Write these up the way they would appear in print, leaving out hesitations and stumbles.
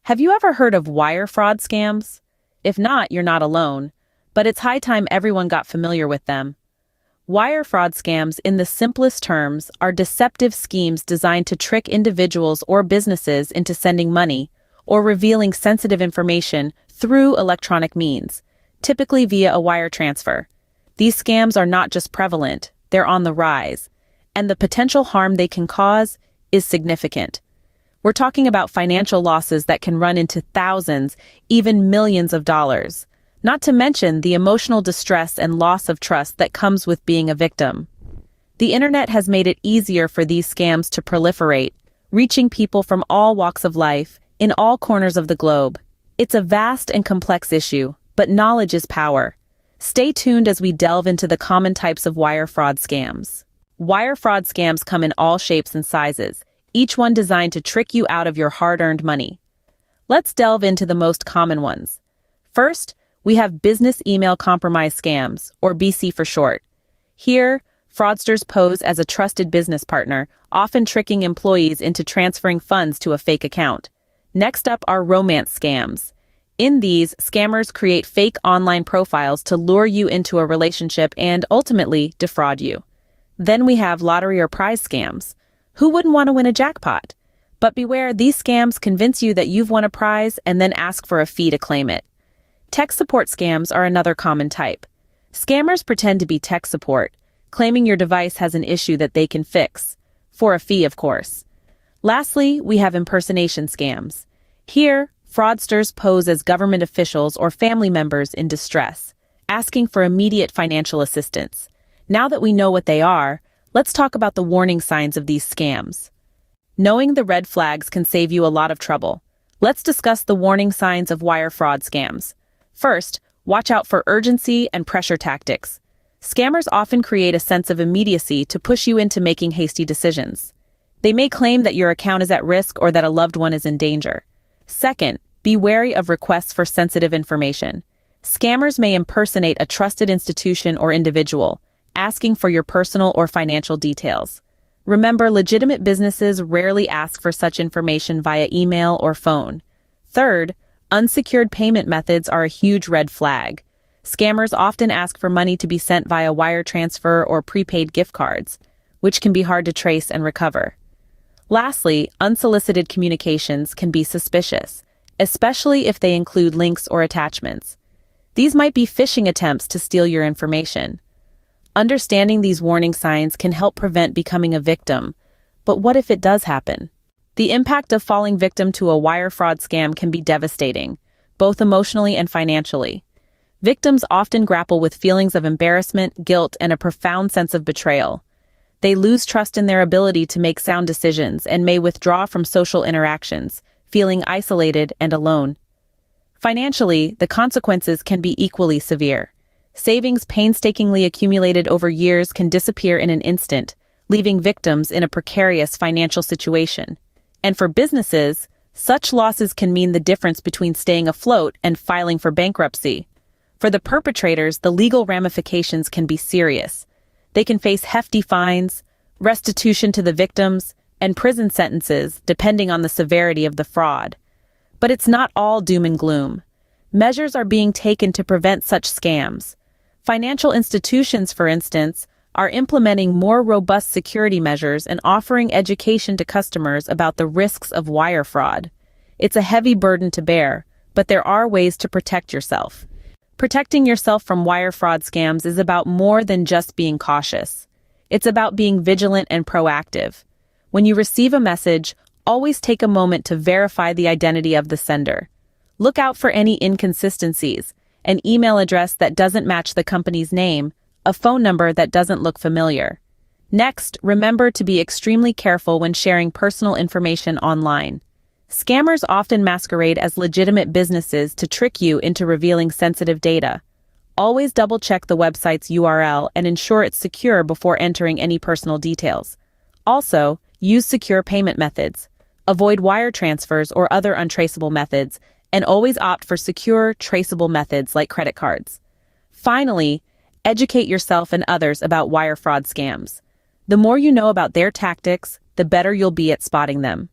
Have you ever heard of wire fraud scams? If not, you're not alone, but it's high time everyone got familiar with them. Wire fraud scams, in the simplest terms, are deceptive schemes designed to trick individuals or businesses into sending money or revealing sensitive information through electronic means, typically via a wire transfer. These scams are not just prevalent, they're on the rise, and the potential harm they can cause is significant. We're talking about financial losses that can run into thousands, even millions of dollars, not to mention the emotional distress and loss of trust that comes with being a victim. The internet has made it easier for these scams to proliferate, reaching people from all walks of life, in all corners of the globe. It's a vast and complex issue, but knowledge is power. Stay tuned as we delve into the common types of wire fraud scams. Wire fraud scams come in all shapes and sizes, each one designed to trick you out of your hard-earned money. Let's delve into the most common ones. First, we have business email compromise scams, or BC for short. Here, fraudsters pose as a trusted business partner, often tricking employees into transferring funds to a fake account. Next up are romance scams. In these, scammers create fake online profiles to lure you into a relationship and ultimately defraud you. Then we have lottery or prize scams. Who wouldn't want to win a jackpot? But beware, these scams convince you that you've won a prize and then ask for a fee to claim it. Tech support scams are another common type. Scammers pretend to be tech support, claiming your device has an issue that they can fix, for a fee, of course. Lastly, we have impersonation scams. Here, fraudsters pose as government officials or family members in distress, asking for immediate financial assistance. Now that we know what they are, let's talk about the warning signs of these scams. Knowing the red flags can save you a lot of trouble. Let's discuss the warning signs of wire fraud scams. First, watch out for urgency and pressure tactics. Scammers often create a sense of immediacy to push you into making hasty decisions. They may claim that your account is at risk or that a loved one is in danger. Second, be wary of requests for sensitive information. Scammers may impersonate a trusted institution or individual, asking for your personal or financial details. Remember, legitimate businesses rarely ask for such information via email or phone. Third, unsecured payment methods are a huge red flag. Scammers often ask for money to be sent via wire transfer or prepaid gift cards, which can be hard to trace and recover. Lastly, unsolicited communications can be suspicious, especially if they include links or attachments. These might be phishing attempts to steal your information. Understanding these warning signs can help prevent becoming a victim, but what if it does happen? The impact of falling victim to a wire fraud scam can be devastating, both emotionally and financially. Victims often grapple with feelings of embarrassment, guilt, and a profound sense of betrayal. They lose trust in their ability to make sound decisions and may withdraw from social interactions, feeling isolated and alone. Financially, the consequences can be equally severe. Savings painstakingly accumulated over years can disappear in an instant, leaving victims in a precarious financial situation. And for businesses, such losses can mean the difference between staying afloat and filing for bankruptcy. For the perpetrators, the legal ramifications can be serious. They can face hefty fines, restitution to the victims, and prison sentences, depending on the severity of the fraud. But it's not all doom and gloom. Measures are being taken to prevent such scams. Financial institutions, for instance, are implementing more robust security measures and offering education to customers about the risks of wire fraud. It's a heavy burden to bear, but there are ways to protect yourself. Protecting yourself from wire fraud scams is about more than just being cautious. It's about being vigilant and proactive. When you receive a message, always take a moment to verify the identity of the sender. Look out for any inconsistencies, an email address that doesn't match the company's name, a phone number that doesn't look familiar. Next, remember to be extremely careful when sharing personal information online. Scammers often masquerade as legitimate businesses to trick you into revealing sensitive data. Always double-check the website's URL and ensure it's secure before entering any personal details. Also, use secure payment methods. Avoid wire transfers or other untraceable methods, and always opt for secure, traceable methods like credit cards. Finally, educate yourself and others about wire fraud scams. The more you know about their tactics, the better you'll be at spotting them.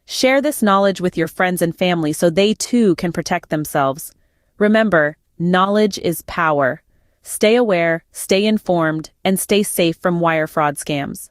Share this knowledge with your friends and family so they too can protect themselves. Remember, knowledge is power. Stay aware, stay informed, and stay safe from wire fraud scams.